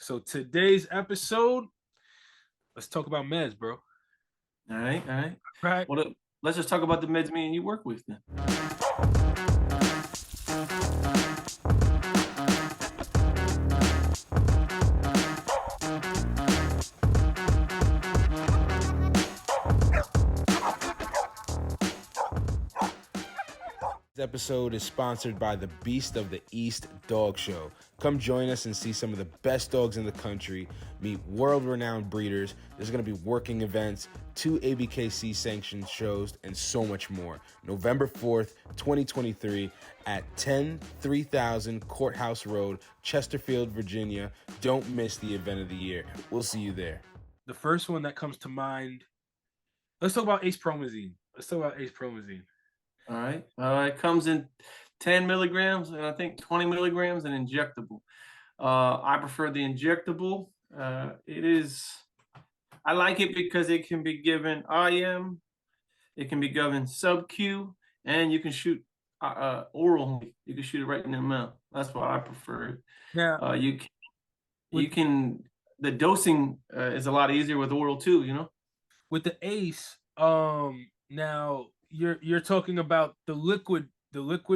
So today's episode, let's talk about meds, bro. All right. Right? Well, let's just talk about the meds me and you work with then. This episode is sponsored by the Beast of the East Dog Show. Come join us and see some of the best dogs in the country, meet world-renowned breeders. There's going to be working events, 2 ABKC sanctioned shows, and so much more. November 4th, 2023 at 103,000 Courthouse Road, Chesterfield, Virginia. Don't miss the event of the year. We'll see you there. The first one that comes to mind, let's talk about acepromazine. All right. It comes in 10 milligrams and I think 20 milligrams and injectable. I prefer the injectable. I like it because it can be given IM, it can be given sub-Q, and you can shoot oral. You can shoot it right in the mouth. That's why I prefer it. Yeah. The dosing is a lot easier with oral too, you know? With the ACE, now you're talking about the liquid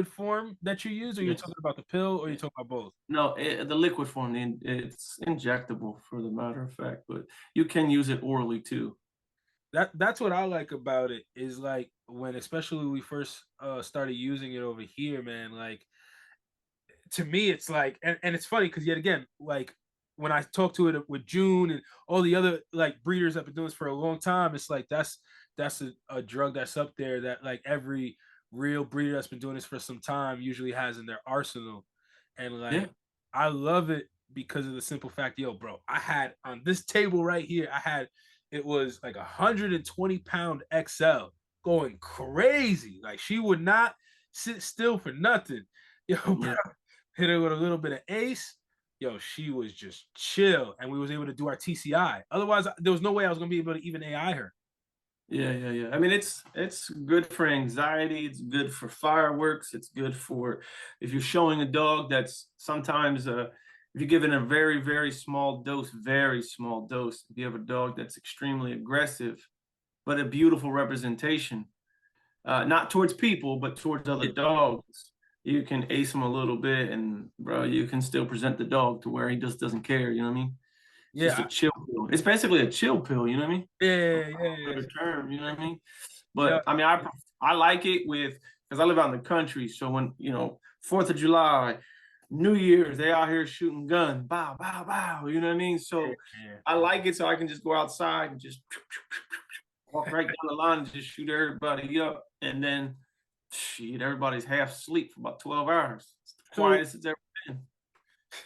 form that you use, or you're talking about the pill, or you're talking about both? No, the liquid form, it's injectable for the matter of fact, but you can use it orally too. That's what I like about it, is like when especially we first started using it over here, man, like to me it's like, and it's funny because yet again, like when I talk to it with June and all the other like breeders that have been doing this for a long time, it's like that's a drug that's up there that like every real breeder that's been doing this for some time usually has in their arsenal. And like I love it because of the simple fact, yo, bro, I had on this table right here, it was like 120-pound XL going crazy. Like she would not sit still for nothing. Yo, bro, hit her with a little bit of ACE. Yo, she was just chill, and we was able to do our TCI. Otherwise, there was no way I was gonna be able to even AI her. Yeah. I mean, it's good for anxiety. It's good for fireworks. It's good for if you're showing a dog that's sometimes if you're given a very, very small dose, if you have a dog that's extremely aggressive, but a beautiful representation, not towards people, but towards other dogs, you can ace them a little bit, and bro, you can still present the dog to where he just doesn't care. You know what I mean? It's just a chill pill. It's basically a chill pill. You know what I mean? Yeah. Term. You know what I mean? But I mean, I like it because I live out in the country. So when 4th of July, New Year's, they out here shooting guns, bow, bow, bow. You know what I mean? So I like it, so I can just go outside and just walk right down the line and just shoot everybody up, and then shit, everybody's half asleep for about 12 hours. It's the quietest it's ever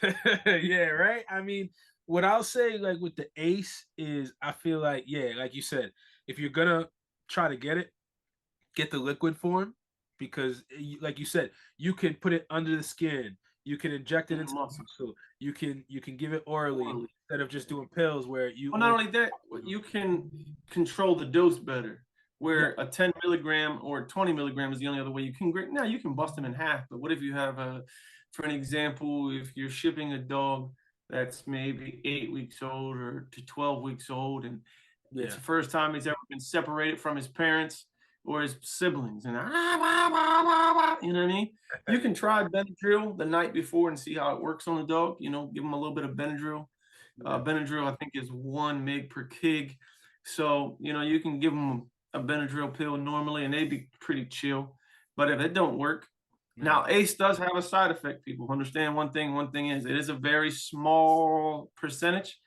been. Yeah, right. I mean, what I'll say, like with the ACE, is I feel like, like you said, if you're gonna try to get the liquid form, because like you said, you can put it under the skin, you can inject it into muscle, you can give it orally instead of just doing pills where you. Well, not only that, you can control the dose better. Where a 10 milligram or 20 milligram is the only other way you can. Now you can bust them in half, but what if you have for an example, if you're shipping a dog that's maybe 8 weeks old or to 12 weeks old, and it's the first time he's ever been separated from his parents or his siblings, and you know what I mean? You can try Benadryl the night before and see how it works on the dog. You know, give him a little bit of Benadryl. Benadryl, I think, is 1 mg per kg. So, you can give them a Benadryl pill normally, and they'd be pretty chill. But if it don't work, now ACE does have a side effect. People understand one thing. One thing is, it is a very small percentage.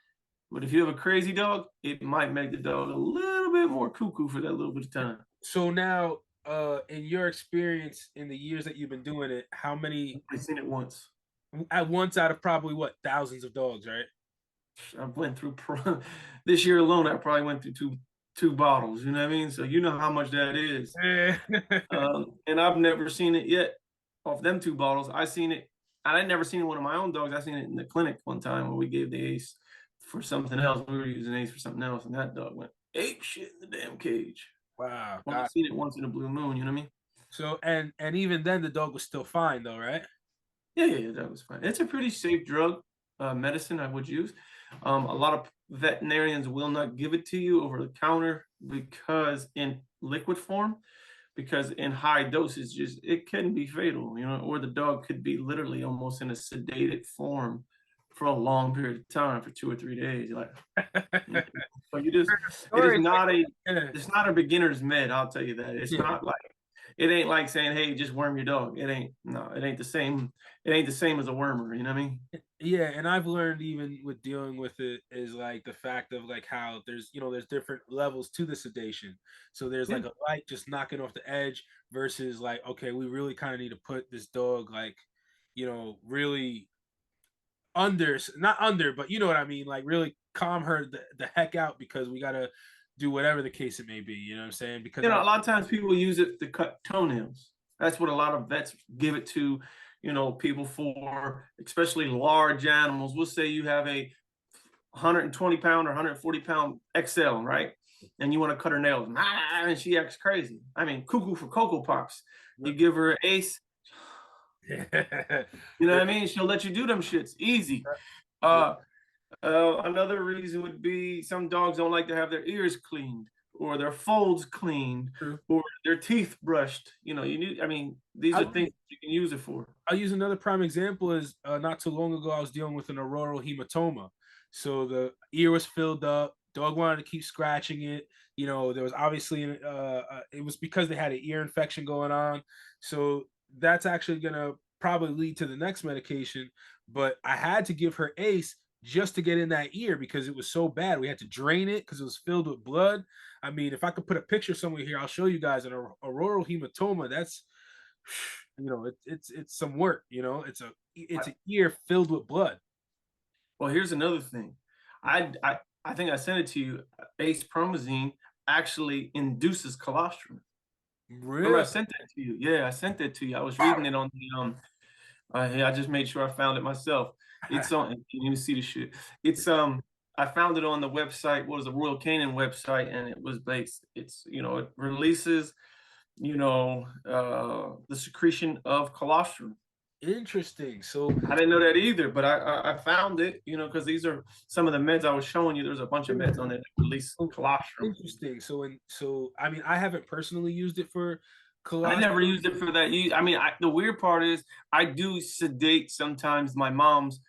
But if you have a crazy dog, it might make the dog a little bit more cuckoo for that little bit of time. So now, in your experience in the years that you've been doing it, how many? I've seen it once. At once out of probably what, thousands of dogs, right? I went through this year alone. I probably went through two bottles. You know what I mean? So you know how much that is. And I've never seen it yet off them 2 bottles. I seen it. I never seen one of my own dogs. I seen it in the clinic one time where we gave the ACE for something else. We were using ACE for something else, and that dog went ape shit in the damn cage. Wow. I've seen it once in a blue moon. You know what I mean? So and even then, the dog was still fine, though, right? Yeah, that was fine. It's a pretty safe drug. medicine I would use. A lot of veterinarians will not give it to you over the counter because in liquid form, because in high doses, just it can be fatal, or the dog could be literally almost in a sedated form for a long period of time, for 2 or 3 days. Like, so it is not it's not a beginner's med. I'll tell you that. It's not like, it ain't like saying, hey, just worm your dog. It ain't the same. It ain't the same as a wormer. You know what I mean? Yeah, and I've learned even with dealing with it is like the fact of like how there's there's different levels to the sedation. So there's like a light just knocking off the edge versus like, okay, we really kind of need to put this dog like, really under, not under, but you know what I mean, like really calm her the heck out, because we gotta do whatever the case it may be. You know what I'm saying? Because a lot of times people use it to cut toenails. That's what a lot of vets give it to, people for, especially large animals. We'll say you have a 120-pound or 140-pound XL, right? And you want to cut her nails, and she acts crazy. I mean, cuckoo for Cocoa Pops. You give her an Ace, you know what I mean? She'll let you do them shits easy. Another reason would be some dogs don't like to have their ears cleaned, or their folds cleaned, or their teeth brushed. These are things you can use it for. I'll use another prime example is not too long ago I was dealing with an auroral hematoma. So the ear was filled up. Dog wanted to keep scratching it. There was obviously it was because they had an ear infection going on. So that's actually gonna probably lead to the next medication. But I had to give her ACE just to get in that ear because it was so bad. We had to drain it because it was filled with blood. I mean, if I could put a picture somewhere here, I'll show you guys an auroral hematoma. That's it's some work. It's an ear filled with blood. Well, here's another thing. I think I sent it to you. Acepromazine actually induces colostrum. Really? Remember I sent that to you? Yeah, I sent that to you. I was reading it on the I just made sure I found it myself. It's on. Can you see the shit? It's I found it on the website. What was the Royal Canin website? And it was based. It's it releases the secretion of colostrum. Interesting. So I didn't know that either, but I found it, because these are some of the meds I was showing you. There's a bunch of meds on there that release colostrum. Interesting. So I mean, I haven't personally used it for colostrum. I never used it for that. The weird part is I do sedate sometimes my moms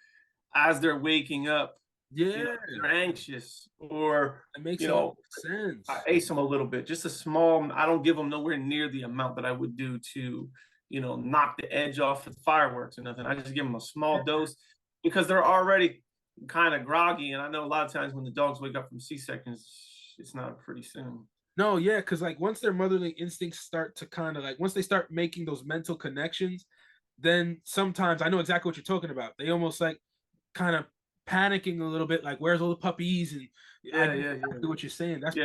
as they're waking up. Yeah, they're anxious, or it makes sense. I ace them a little bit, just a small. I don't give them nowhere near the amount that I would do to, knock the edge off with fireworks or nothing. I just give them a small dose because they're already kind of groggy, and I know a lot of times when the dogs wake up from C-sections, it's not pretty soon. No, yeah, because like once their motherly instincts start to kind of like once they start making those mental connections, then sometimes I know exactly what you're talking about. They almost like kind of panicking a little bit, like where's all the puppies? And exactly what you're saying. That's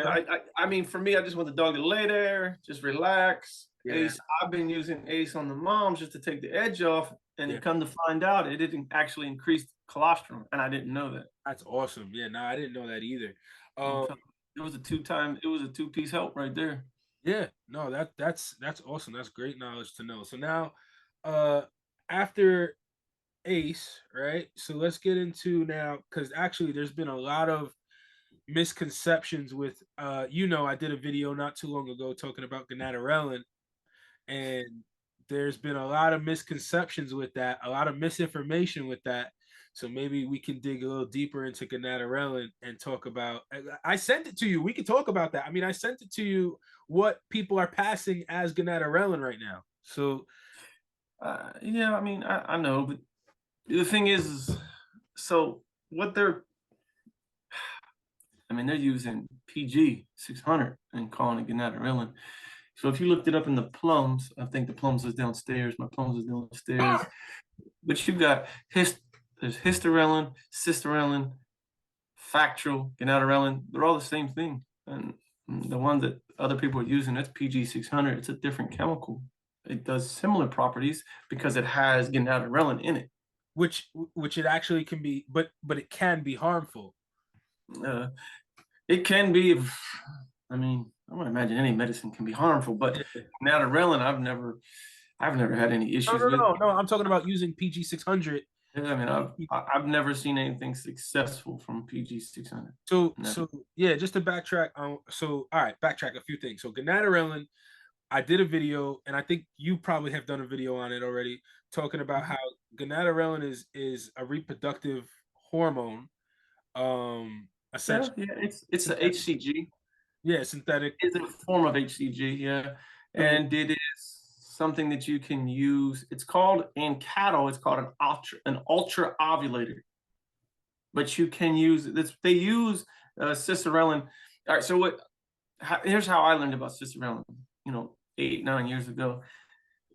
I mean, for me, I just want the dog to lay there, just relax. Yeah. Ace, I've been using Ace on the moms just to take the edge off, and you come to find out it didn't actually increase colostrum, and I didn't know that. That's awesome. Yeah, no, I didn't know that either. It was a two-piece help right there. Yeah, no, that's awesome. That's great knowledge to know. So now, after ACE, right? So let's get into now, because actually there's been a lot of misconceptions with I did a video not too long ago talking about gonadotropin, and there's been a lot of misconceptions with that, a lot of misinformation with that. So maybe we can dig a little deeper into gonadotropin and talk about. I sent it to you. We can talk about that. I mean, I sent it to you what people are passing as gonadotropin right now. So yeah, I mean, I know, but the thing is, so what they're using PG 600 and calling it gonadotropin. So if you looked it up in the plums, I think the plums is downstairs. My plums is downstairs. But you got there's hysterelin, cisterelin, factual, gonadotropin. They're all the same thing. And the one that other people are using, that's PG 600. It's a different chemical. It does similar properties because it has gonadotropin in it. Which it actually can be, but it can be harmful. It can be. I mean, I would imagine any medicine can be harmful, but gonadotropin, I've never had any issues with. No, I'm talking about using PG 600 I mean, I've never seen anything successful from PG 600. So yeah, just to backtrack. So all right, backtrack a few things. So gonadotropin, I did a video, and I think you probably have done a video on it already, talking about how gonadotropin is a reproductive hormone. Yeah, Essentially, it's a HCG. yeah, synthetic. It's a form of HCG, yeah, So, and it is something that you can use. It's called in cattle. It's called an ultra ovulator, but you can use this. They use cicerellin. All right, so here's how I learned about cicerellin. 8-9 years ago.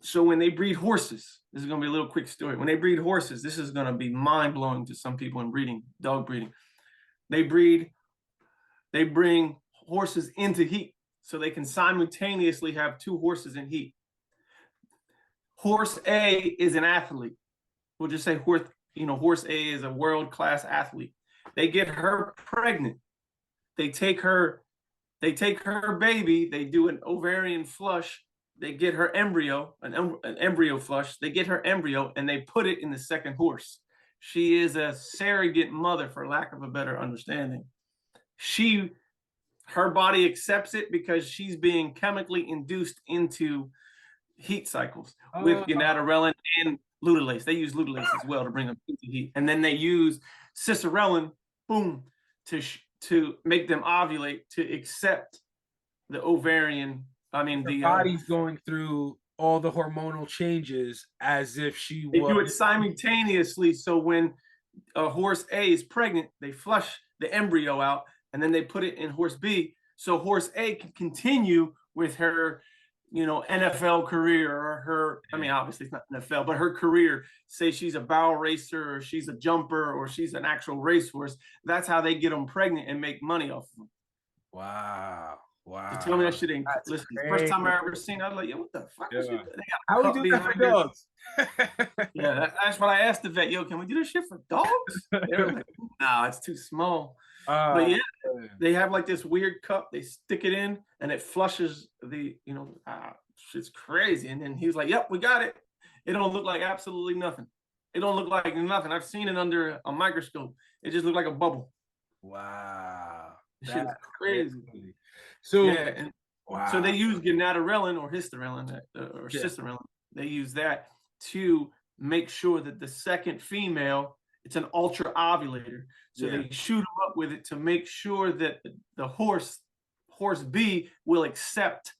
So when they breed horses, this is going to be a little quick story. When they breed horses, this is going to be mind blowing to some people in breeding, dog breeding. They bring horses into heat so they can simultaneously have two horses in heat. Horse A is an athlete. We'll just say horse A is a world-class athlete. They get her pregnant. They take her baby, they do an ovarian flush, they get her embryo, an embryo flush, they get her embryo and they put it in the second horse. She is a surrogate mother, for lack of a better understanding. Her body accepts it because she's being chemically induced into heat cycles with gonadotropin and luteolase. They use luteolase as well to bring them into heat. And then they use cicerellin, boom, to make them ovulate, to accept the ovarian. The body's going through all the hormonal changes as if she they was. do it simultaneously. So when a horse A is pregnant, they flush the embryo out and then they put it in horse B. So horse A can continue with her, NFL career, or her, obviously it's not NFL, but her career. Say she's a barrel racer, or she's a jumper, or she's an actual racehorse. That's how they get them pregnant and make money off of them. Wow. To tell me that shit ain't. Listen, the first time I ever seen it, I was like, yo, what the fuck? Yeah. Is it? How we do that for dogs? Yeah, that's what I asked the vet. Yo, can we do this shit for dogs? They were like, nah, it's too small. But yeah, they have like this weird cup. They stick it in, and it flushes the, shit's crazy. And then he was like, yep, we got it. It don't look like absolutely nothing. It don't look like nothing. I've seen it under a microscope. It just looked like a bubble. Wow. This shit is crazy. So, yeah, so they use gonadotropin or hysterellin or cicerellin. They use that to make sure that the second female, it's an ultra ovulator. So they shoot them up with it to make sure that the horse B will accept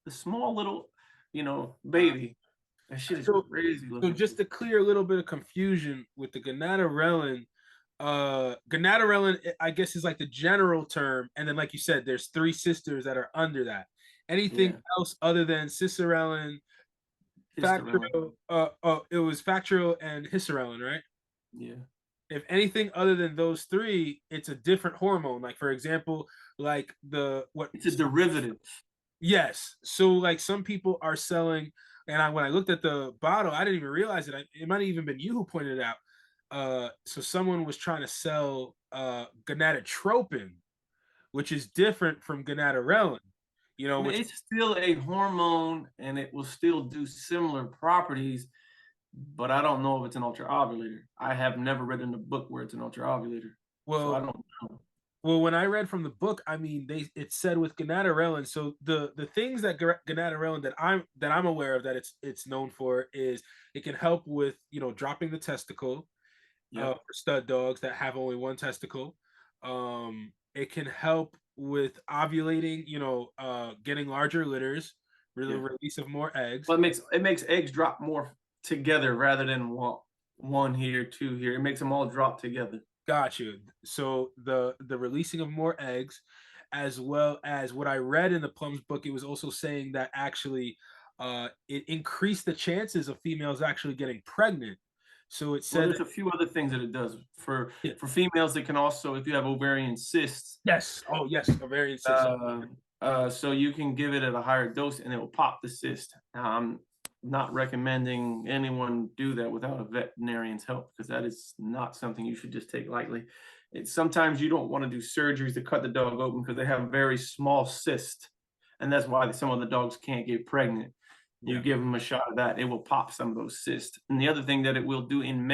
the small little, baby. That shit is crazy. So just to clear a little bit of confusion with the gonadotropin, gonadotropin, I guess, is like the general term, and then like you said, there's 3 sisters that are under that. Anything else other than cicerellin, factorial, it was factorial and hysterellin, right? Yeah. If anything other than those 3, it's a different hormone. Like, for example, like it's a derivative. Yes. So like some people are selling, and when I looked at the bottle, I didn't even realize it. It might have even been you who pointed it out. So someone was trying to sell gonadotropin, which is different from gonadotropin. Which it's still a hormone, and it will still do similar properties, but I don't know if it's an ultra ovulator. I have never read in the book where it's an ultra ovulator. Well, so I don't know. Well, when I read from the book, it said with gonadotropin. So the things that gonadotropin that I'm aware of that it's known for is it can help with dropping the testicle for stud dogs that have only one testicle. It can help with ovulating, getting larger litters, release of more eggs. But it makes eggs drop more together rather than one here, 2 here. It makes them all drop together. Got you. So the releasing of more eggs, as well as what I read in the Plum's book, it was also saying that actually it increased the chances of females actually getting pregnant. So it said there's a few other things that it does for females. It can also, if you have ovarian cysts. Yes. Oh yes, ovarian cysts. So you can give it at a higher dose and it will pop the cyst. I'm not recommending anyone do that without a veterinarian's help, because that is not something you should just take lightly. Sometimes you don't want to do surgeries to cut the dog open because they have very small cysts, and that's why some of the dogs can't get pregnant. You give them a shot of that, it will pop some of those cysts. And the other thing that it will do in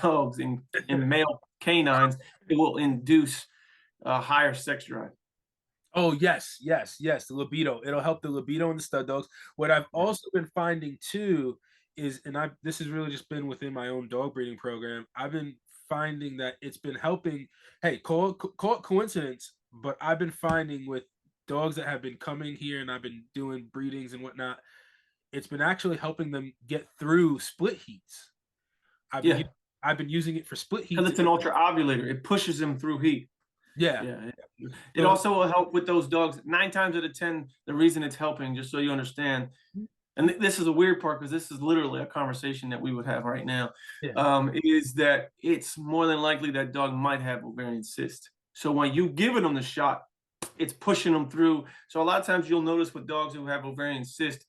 dogs, in male canines, it will induce a higher sex drive. Oh, yes, yes, yes. The libido. It'll help the libido in the stud dogs. What I've also been finding too is, and this has really just been within my own dog breeding program. I've been finding that it's been helping. Hey, call it coincidence, but I've been finding with dogs that have been coming here and I've been doing breedings and whatnot, it's been actually helping them get through split heats. I've been using it for split heats because it's an ultra ovulator. It pushes them through heat. Yeah. It also will help with those dogs. 9 times out of 10, the reason it's helping, just so you understand, and this is a weird part because this is literally a conversation that we would have right now, is that it's more than likely that dog might have ovarian cyst. So when you give them the shot, it's pushing them through. So a lot of times you'll notice with dogs who have ovarian cyst,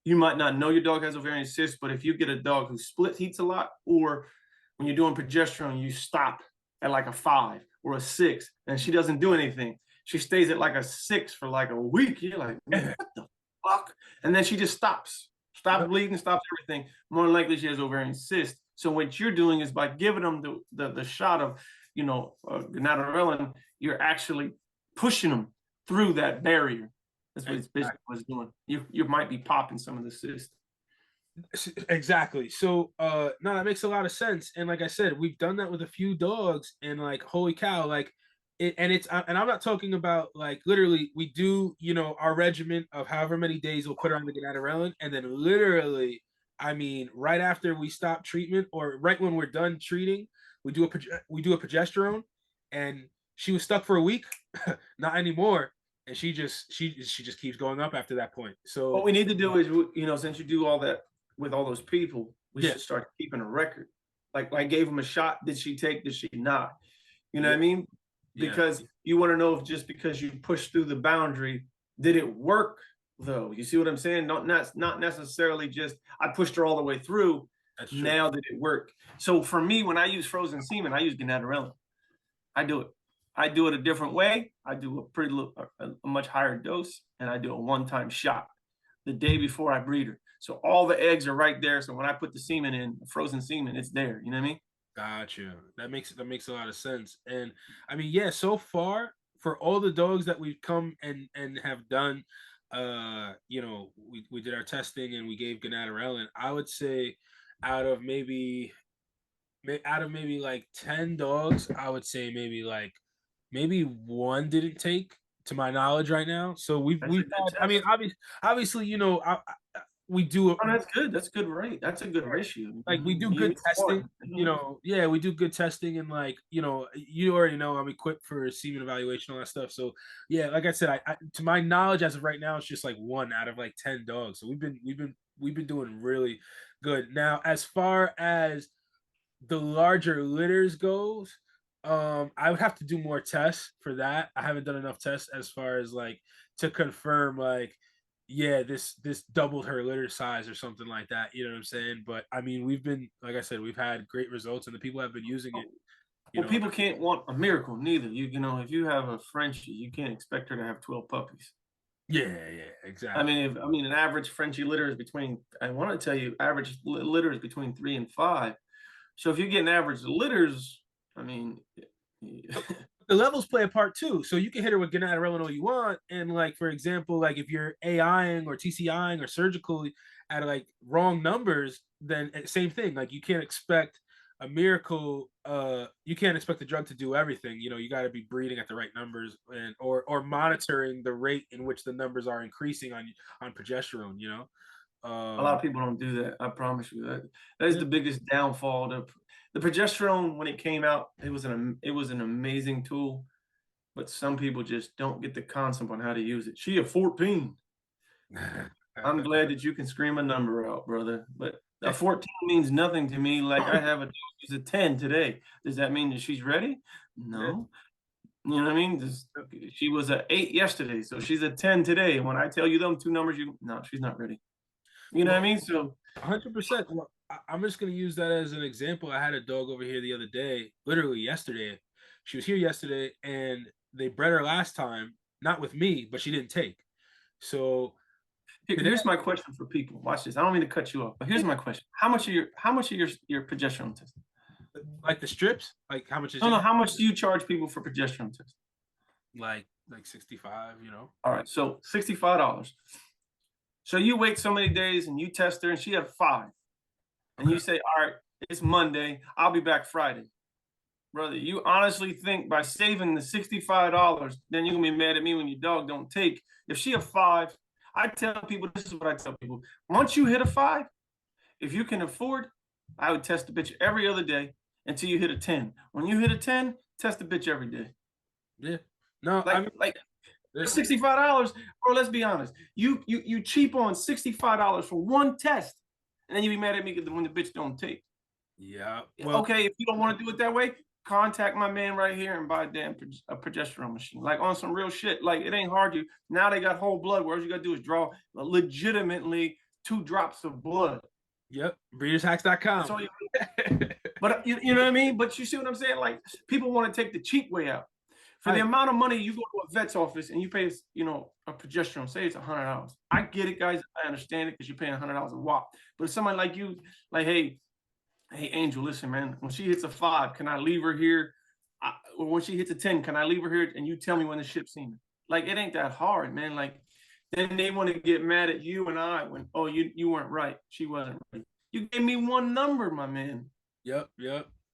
you might not know your dog has ovarian cyst, but if you get a dog who split heats a lot, or when you're doing progesterone, you stop at like a 5 or a 6, and she doesn't do anything. She stays at like a 6 for like a week. You're like, man, what the fuck? And then she just stops bleeding, stops everything. More than likely, she has ovarian cyst. So what you're doing is by giving them the shot of, gonadotropin, you're actually pushing them through that barrier. That's what it's basically what it's doing. You might be popping some of the cyst. Exactly. So no, that makes a lot of sense. And like I said, we've done that with a few dogs, and like, holy cow, like and I'm not talking about like literally we do, our regimen of however many days we'll put her on the gonadotropin, and then literally, I mean, right after we stop treatment or right when we're done treating, we do a progesterone, and she was stuck for a week, not anymore. And she just keeps going up after that point. So what we need to do is, since you do all that with all those people, we should start keeping a record. Like I gave them a shot. Did she take? Did she not? You know what I mean? Because you want to know if just because you pushed through the boundary, did it work though? You see what I'm saying? Not necessarily just I pushed her all the way through. Now did it work? So for me, when I use frozen semen, I use gonadotropin. I do it a different way. I do a much higher dose, and I do a one-time shot the day before I breed her. So all the eggs are right there. So when I put the semen in, frozen semen, it's there. You know what I mean? Gotcha. That makes a lot of sense. And I mean, so far for all the dogs that we've come and have done, we did our testing and we gave gonadotropin. I would say out of maybe like 10 dogs, I would say maybe one didn't take, to my knowledge right now. So we've had, I mean, obviously, we do it. Oh, that's good. That's good rate. That's a good ratio. Like we do good testing, we do good testing, and like, you already know I'm equipped for semen evaluation, all that stuff. So yeah, like I said, I to my knowledge, as of right now, it's just like one out of like 10 dogs. So we've been doing really good. Now, as far as the larger litters goes, I would have to do more tests for that. I haven't done enough tests as far as like to confirm like, this doubled her litter size or something like that. You know what I'm saying? But I mean, like I said, we've had great results, and the people have been using it. Well, people can't want a miracle neither. If you have a Frenchie, you can't expect her to have 12 puppies. Yeah, exactly. I mean, an average Frenchie litter is between, I want to tell you, average litter is between 3 and 5. So if you get an average litters, I mean, the levels play a part too. So you can hit her with gonadotropin all you want, and like, for example, like if you're AIing or TCIing or surgically at like wrong numbers, then same thing. Like you can't expect a miracle. You can't expect the drug to do everything. You got to be breeding at the right numbers, and or monitoring the rate in which the numbers are increasing on progesterone. A lot of people don't do that. I promise you that is the biggest downfall. The progesterone, when it came out, it was an amazing tool, but some people just don't get the concept on how to use it. She a 14. I'm glad that you can scream a number out, brother. But a 14 means nothing to me. Like I have a dog who's a 10 today. Does that mean that she's ready? No. You know what I mean? She was a 8 yesterday, so she's a 10 today. When I tell you them two numbers, no, she's not ready. You know what I mean? So 100%. Well, I'm just going to use that as an example. I had a dog over here the other day, literally yesterday. She was here yesterday, and they bred her last time, not with me, but she didn't take. So Here's my question for people. Watch this. I don't mean to cut you off, but here's my question. How much are your progesterone testing? Like the strips? Like how much is No, how much do you charge people for progesterone testing? like 65, you know? All right, so $65. So you wait so many days and you test her and she had 5. And you say, all right, it's Monday. I'll be back Friday. Brother, you honestly think by saving the $65, then you're gonna be mad at me when your dog don't take. If she a 5, I tell people, this is what I tell people. Once you hit a 5, if you can afford, I would test the bitch every other day until you hit a 10. When you hit a 10, test the bitch every day. Yeah. No, like $65, bro. Let's be honest. You cheap on $65 for one test, and then you be mad at me when the bitch don't take. Yeah. Well, okay, if you don't want to do it that way, contact my man right here and buy a progesterone machine. Like on some real shit. Like it ain't hard to. Now they got whole blood. Where all you gotta do is draw legitimately 2 drops of blood. Yep. Breedershacks.com. But you know what I mean? But you see what I'm saying? Like people want to take the cheap way out. For the amount of money you go to a vet's office and you pay, a progesterone, say it's $100. I get it, guys. I understand it because you're paying $100 a wop. But if somebody like you, like, hey, Angel, listen, man, when she hits a 5, can I leave her here? Or when she hits a 10, can I leave her here? And you tell me when the ship's seeming. Like, it ain't that hard, man. Like, then they want to get mad at you and I when, oh, you weren't right. She wasn't right. You gave me one number, my man. Yep.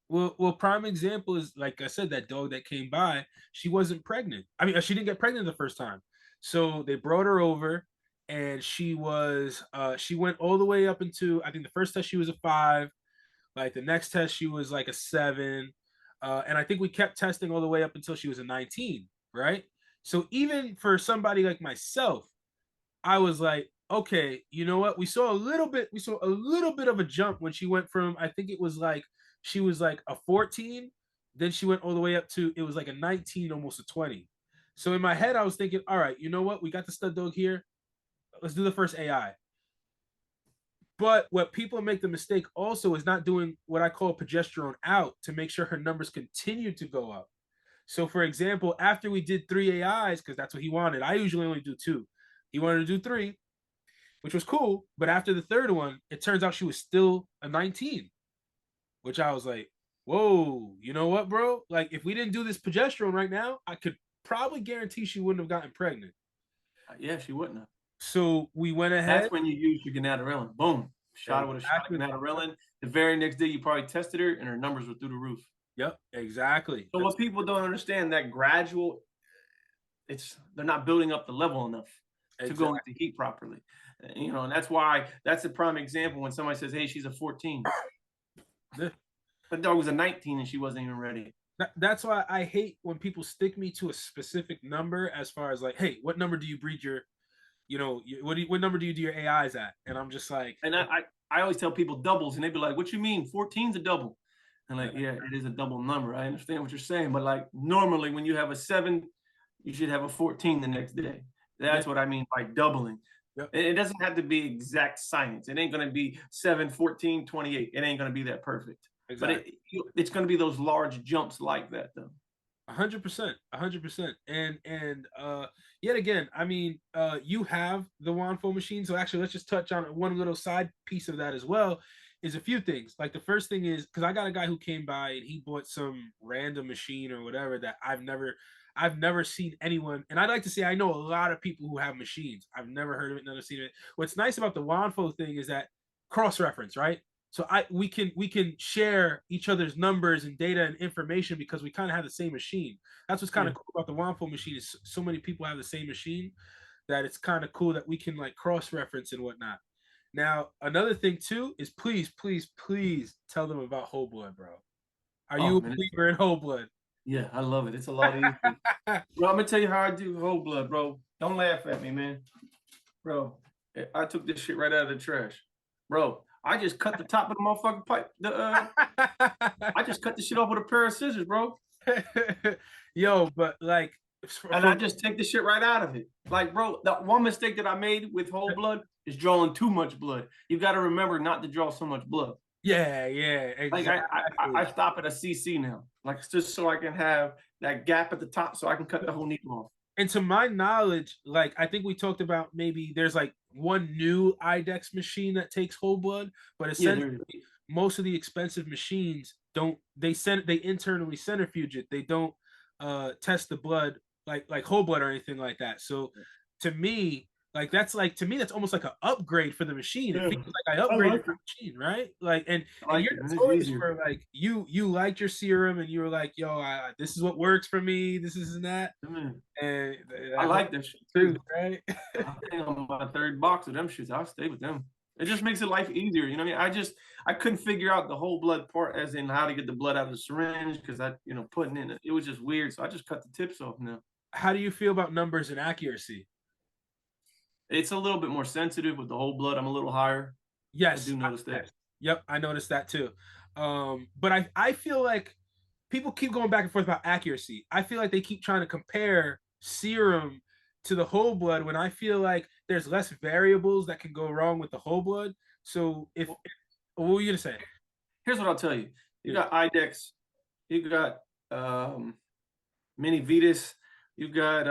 Well, prime example is, like I said, that dog that came by, she wasn't pregnant. I mean, she didn't get pregnant the first time. So they brought her over and she went all the way up into, I think the first test she was a 5. Like the next test, she was like a 7. And I think we kept testing all the way up until she was a 19, right? So even for somebody like myself, I was like, okay, you know what? We saw a little bit of a jump when she went from, I think it was like, she was like a 14, then she went all the way up to, it was like a 19, almost a 20. So in my head, I was thinking, all right, you know what? We got the stud dog here. Let's do the first AI. But what people make the mistake also is not doing what I call progesterone out to make sure her numbers continue to go up. So for example, after we did 3 AIs, because that's what he wanted, I usually only do 2. He wanted to do 3, which was cool. But after the 3rd one, it turns out she was still a 19, which I was like, whoa, you know what, bro? Like, if we didn't do this progesterone right now, I could probably guarantee she wouldn't have gotten pregnant. Yeah, she wouldn't have. So we went ahead. That's when you use your gonadotropin. Boom. Shot her with a shot of gonadotropin. The very next day, you probably tested her, and her numbers were through the roof. Yep, exactly. So what people don't understand, that gradual, they're not building up the level enough to go into heat properly. And that's why, that's a prime example when somebody says, hey, she's a 14. The dog was a 19 and she wasn't even ready. That's why I hate when people stick me to a specific number as far as like, hey, what number do you breed your, what number do you do your AIs at? And I'm just like, and I always tell people doubles, and they'd be like, what you mean? 14's a double. And like, yeah, it is a double number. I understand what you're saying, but like normally when you have a 7, you should have a 14 the next day. That's what I mean by doubling. Yep. It doesn't have to be exact science. It ain't going to be 7, 14, 28. It ain't going to be that perfect. Exactly. But it's going to be those large jumps like that, though. 100%, 100%. And yet again, I mean, you have the Wanfo machine. So actually, let's just touch on one little side piece of that as well. Is a few things. Like the first thing is, because I got a guy who came by and he bought some random machine or whatever that I've never seen anyone. And I'd like to say I know a lot of people who have machines. I've never heard of it, never seen it. What's nice about the Wanfo thing is that cross-reference, right? So we can share each other's numbers and data and information because we kind of have the same machine. That's what's kind of cool about the Wanfo machine is so many people have the same machine that it's kind of cool that we can like cross-reference and whatnot. Now, another thing too is please tell them about whole blood, bro. Are you a believer in whole blood? Yeah, I love it. It's a lot easier. Bro, I'm gonna tell you how I do whole blood, bro. Don't laugh at me, man. Bro, I took this shit right out of the trash. Bro, I just cut the top of the motherfucking pipe. I just cut the shit off with a pair of scissors, bro. Yo, but like, and I just take the shit right out of it. Like, bro, the one mistake that I made with whole blood is drawing too much blood. You got to remember not to draw so much blood. Yeah, exactly. Like I stop at a CC now, like just so I can have that gap at the top, so I can cut the whole needle off. And to my knowledge, like I think we talked about maybe there's like one new IDEX machine that takes whole blood, but Yeah, essentially most of the expensive machines don't they internally centrifuge it. They don't test the blood like whole blood or anything like that. So to me, that's almost like an upgrade for the machine. It yeah, feels like I I upgraded like my it. machine, right? Like I and like you're it, man. It's notorious easier. for like you liked your serum and you were like, yo, this is what works for me, this is and that. Man, And I I hope like that shit true, too. right? I think I'm on my third box of them shits. I'll stay with them. It just makes it life easier. You know what I mean? I couldn't figure out the whole blood part, as in how to get the blood out of the syringe, because putting in it was just weird. So I just cut the tips off now. How do you feel about numbers and accuracy? It's a little bit more sensitive with the whole blood. I'm a little higher. I Yes, do notice that. yes. Yep, I noticed that too. But I feel like people keep going back and forth about accuracy. I feel like they keep trying to compare serum to the whole blood when I feel like there's less variables that can go wrong with the whole blood. So what were you gonna say? Here's what I'll tell you. You Yeah. got IDEX, you got Mini Vitas, you got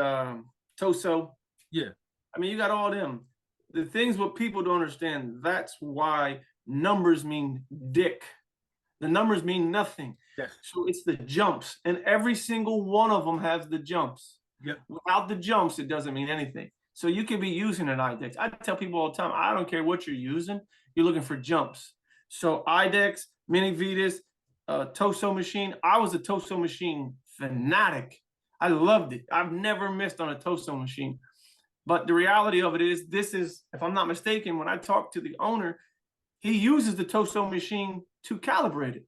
Toso. Yeah. I mean, you got all them. The things what people don't understand, that's why numbers mean dick. The numbers mean nothing. Yes. So it's the jumps, and every single one of them has the jumps. Yep. Without the jumps, it doesn't mean anything. So you can be using an IDEX. I tell people all the time, I don't care what you're using, you're looking for jumps. So IDEX, Mini Vitas, Toso machine. I was a Toso machine fanatic. I loved it. I've never missed on a Toso machine. But the reality of it is, this is, if I'm not mistaken, when I talked to the owner, he uses the Toso machine to calibrate it.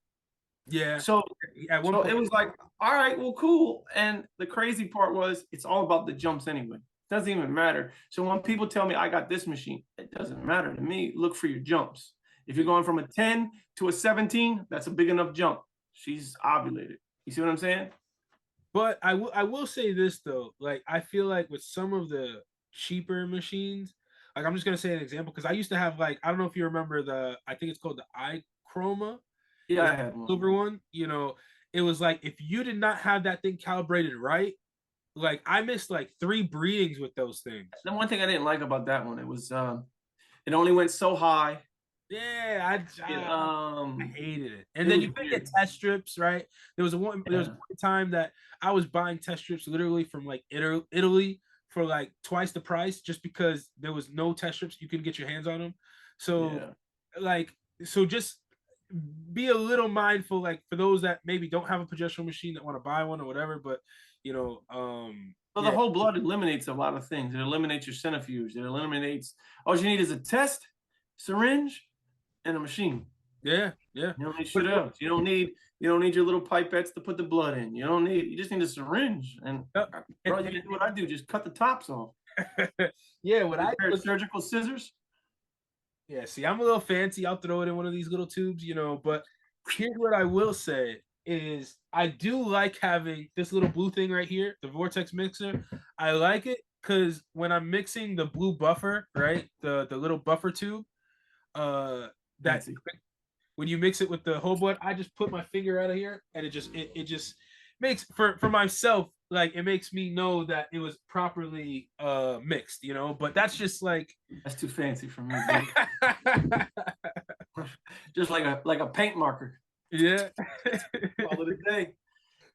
Yeah. So, At one point, it was like, all right, well, cool. And the crazy part was, it's all about the jumps anyway. It doesn't even matter. So when people tell me I got this machine, it doesn't matter to me. Look for your jumps. If you're going from a 10 to a 17, that's a big enough jump. She's ovulated. You see what I'm saying? but I will say this though, like I feel like with some of the cheaper machines, like I'm just gonna say an example because I used to have like I don't know if you remember I think it's called the iChroma. Yeah, It's I had one. silver one. It was like if you did not have that thing calibrated right, like I missed like 3 breedings with those things. The one thing I didn't like about that one, it was it only went so high. Yeah, I hated it. And It then was you could weird. get test strips, right? There was one time that I was buying test strips literally from like Italy for like twice the price just because there was no test strips you can get your hands on them. So like just be a little mindful, like for those that maybe don't have a progesterone machine that want to buy one or whatever, but So the whole blood eliminates a lot of things. It eliminates your centrifuge. It eliminates, all you need is a test, syringe, and a machine. Yeah. You don't need shit else. You don't need your little pipettes to put the blood in. You just need a syringe. And bro, you can do what I do, just cut the tops off. Yeah, what I do surgical scissors. Yeah, see, I'm a little fancy. I'll throw it in one of these little tubes, but here's what I will say is I do like having this little blue thing right here, the vortex mixer. I like it because when I'm mixing the blue buffer, right, the little buffer tube, that when you mix it with the whole blood, I just put my finger out of here and it just makes for myself, like it makes me know that it was properly mixed, but that's just like that's too fancy for me. Just like a paint marker. Yeah. Call it a day.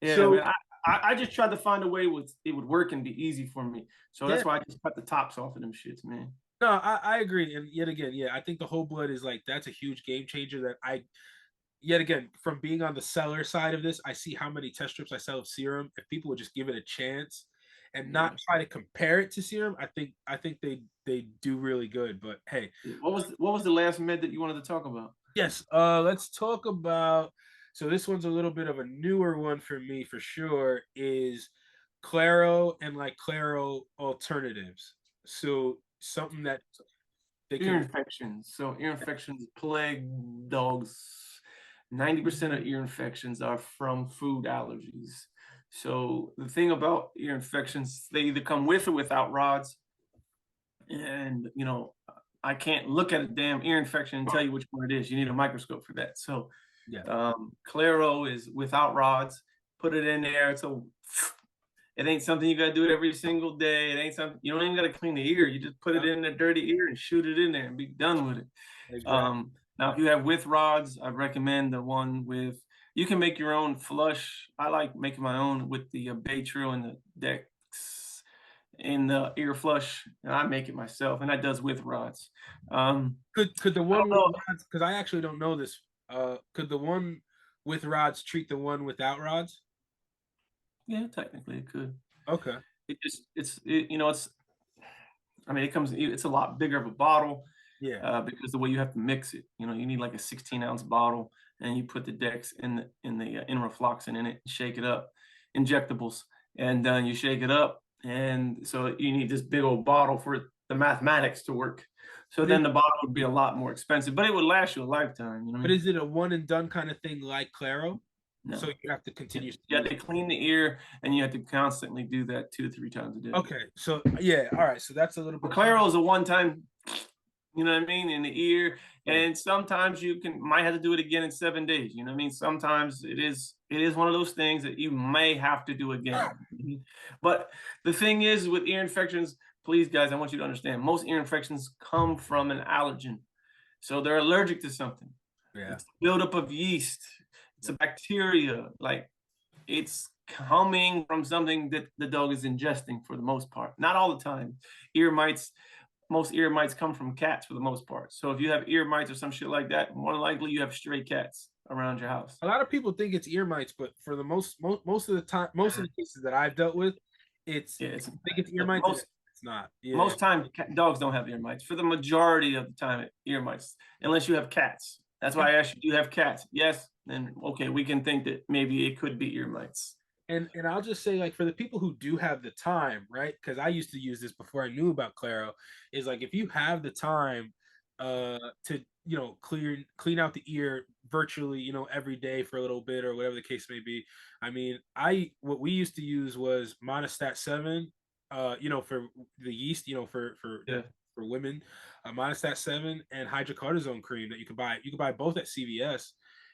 Yeah, so, man, I just tried to find a way it would work and be easy for me. So that's why I just cut the tops off of them shits, man. No, I agree. And yet again, yeah, I think the whole blood is like, that's a huge game changer that yet again, from being on the seller side of this, I see how many test strips I sell of serum. If people would just give it a chance and not try to compare it to serum, I think they do really good. But hey, what was the last med that you wanted to talk about? Yes, let's talk about. So this one's a little bit of a newer one for me for sure. Is Claro and like Claro alternatives. So something that ear infections. So ear infections plague dogs. 90% of ear infections are from food allergies. So the thing about ear infections, they either come with or without rods. And I can't look at a damn ear infection and tell you which one it is. You need a microscope for that. So Claro is without rods. Put it in there. So It ain't something you got to do it every single day. It ain't something, you don't even got to clean the ear. You just put it in the dirty ear and shoot it in there and be done with it. Exactly. Now, if you have with rods, I recommend the one with, you can make your own flush. I like making my own with the Baytril and the Dex in the ear flush, and I make it myself, and that does with rods. Could the one with rods, because I actually don't know this, could the one with rods treat the one without rods? Yeah, technically it could. Okay. I mean, it's a lot bigger of a bottle. Yeah. Because the way you have to mix it, you need like a 16-ounce bottle, and you put the Dex in the enrofloxacin in it, shake it up, injectables, and you shake it up, and so you need this big old bottle for the mathematics to work. So then the bottle would be a lot more expensive, but it would last you a lifetime. But is it a one and done kind of thing like Claro? No. So you have to continue. You have to clean the ear, and you have to constantly do that 2 to 3 times a day. Okay, so yeah, all right. So that's a little bit. Claro is a one-time, you know what I mean, in the ear, and sometimes you might have to do it again in 7 days. You know what I mean? Sometimes it is one of those things that you may have to do again. But the thing is, with ear infections, please, guys, I want you to understand, most ear infections come from an allergen. So they're allergic to something. Yeah. It's a buildup of yeast. It's a bacteria. Like, it's coming from something that the dog is ingesting for the most part. Not all the time. Most ear mites come from cats for the most part. So if you have ear mites or some shit like that, more than likely you have stray cats around your house. A lot of people think it's ear mites, but for the most of the time, most of the cases that I've dealt with, I think it's ear mites. It's not. Yeah. Most time, dogs don't have ear mites. For the majority of the time, ear mites, unless you have cats. That's why I asked you, do you have cats? Yes. Then okay, we can think that maybe it could be ear mites. And I'll just say, like, for the people who do have the time, right? Because I used to use this before I knew about Claro, is like, if you have the time to clean out the ear virtually, every day for a little bit or whatever the case may be. I mean, what we used to use was Monostat 7, for the yeast, for women, Monostat 7 and hydrocortisone cream that you could buy. You could buy both at CVS,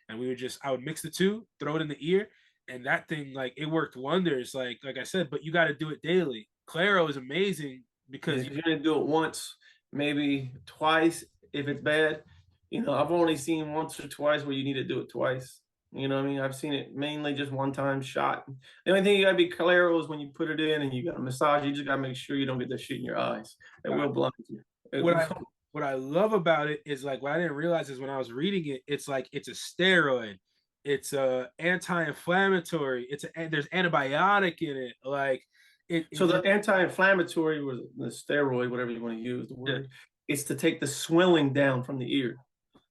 and I would mix the two, throw it in the ear. And that thing, like, it worked wonders, like I said, but you got to do it daily. Claro is amazing because you're going to do it once, maybe twice if it's bad. I've only seen once or twice where you need to do it twice. You know what I mean? I've seen it mainly just one time shot. The only thing you got to be Claro is when you put it in and you got to massage, you just got to make sure you don't get that shit in your eyes. It will blind you. What I love about it is, like, what I didn't realize is when I was reading it, it's like it's a steroid. It's anti-inflammatory. There's antibiotic in it. Like So the anti-inflammatory was the steroid, whatever you want to use the word, is to take the swelling down from the ear.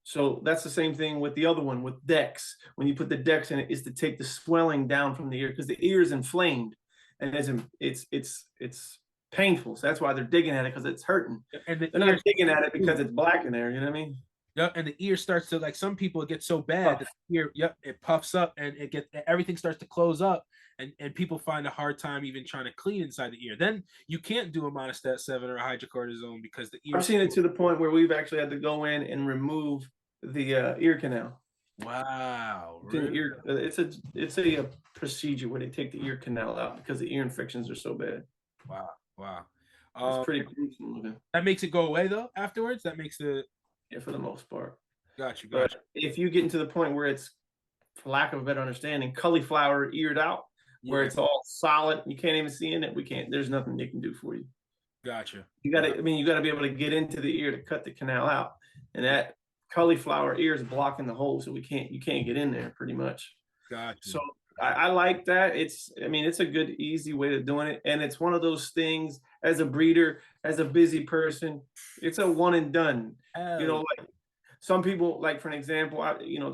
So that's the same thing with the other one with Dex. When you put the Dex in it, is to take the swelling down from the ear because the ear is inflamed and it's painful. So that's why they're digging at it, because it's hurting. And they're not digging at it because it's black in there. You know what I mean? Yep, and the ear starts to, like, some people, it gets so bad that the ear, it puffs up and everything starts to close up, and people find a hard time even trying to clean inside the ear. Then you can't do a Monostat 7 or a hydrocortisone because the ear. I've seen it to the point where we've actually had to go in and remove the ear canal. Wow, really? It's a procedure where they take the ear canal out because the ear infections are so bad. Wow. It's pretty gruesome looking. That makes it go away though afterwards. That makes the. Yeah, for the most part. Gotcha. But if you get into the point where it's, for lack of a better understanding, cauliflower eared out, where it's all solid, you can't even see in it, there's nothing they can do for you. Gotcha. You got to be able to get into the ear to cut the canal out. And that cauliflower ear is blocking the hole, so you can't get in there pretty much. Gotcha. So I like that. It's a good, easy way of doing it. And it's one of those things, as a breeder, as a busy person, it's a one and done. Like some people, like, for an example,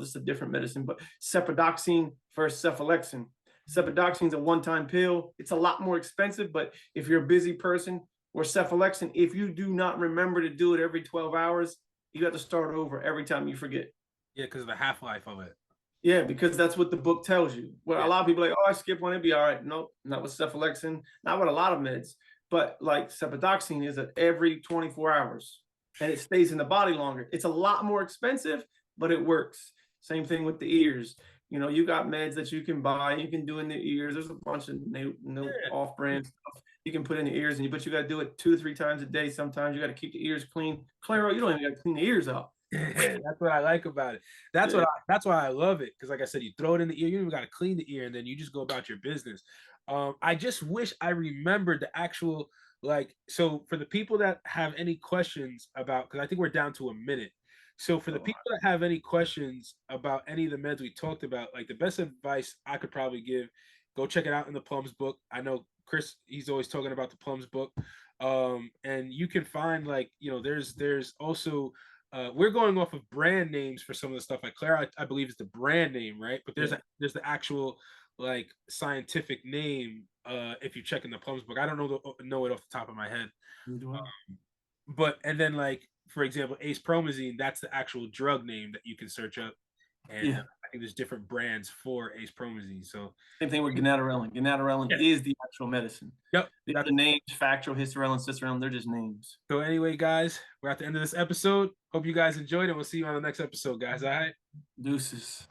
this is a different medicine, but cephaloxime versus cephalexin. Cephaloxime is a one-time pill. It's a lot more expensive, but if you're a busy person, or cephalexin, if you do not remember to do it every 12 hours, you have to start over every time you forget. Yeah, because of the half-life of it. Yeah, because that's what the book tells you. Well, a lot of people are like, I skip one, it'd be all right. Nope, not with cephalexin, not with a lot of meds. But like cephaloxime is at every 24 hours, and it stays in the body longer. It's a lot more expensive, but it works. Same thing with the ears. You know, you got meds that you can buy, you can do in the ears. There's a bunch of off-brand stuff you can put in the ears, but you got to do it 2 or 3 times a day. Sometimes you got to keep the ears clean. Claro, you don't even got to clean the ears out. That's what I like about it. That's why I love it. Because like I said, you throw it in the ear, you don't even got to clean the ear, and then you just go about your business. I just wish I remembered the actual, like, so for the people that have any questions about, because I think we're down to a minute. So for the people that have any questions about any of the meds we talked about, like the best advice I could probably give, go check it out in the Plums book. I know Chris, he's always talking about the Plums book. And you can find, like, you know, there's also we're going off of brand names for some of the stuff. Like Clara, I believe is the brand name, right? But there's there's the actual like scientific name. If you check in the Plums book, I don't know it off the top of my head. But and then, like, for example, acepromazine, that's the actual drug name that you can search up. And I think there's different brands for acepromazine. So same thing with gonadotropin. Gonadotropin is the actual medicine. Yep. The names, factual, hysterelin, cisterelin, they're just names. So anyway, guys, we're at the end of this episode. Hope you guys enjoyed it. We'll see you on the next episode, guys. All right. Deuces.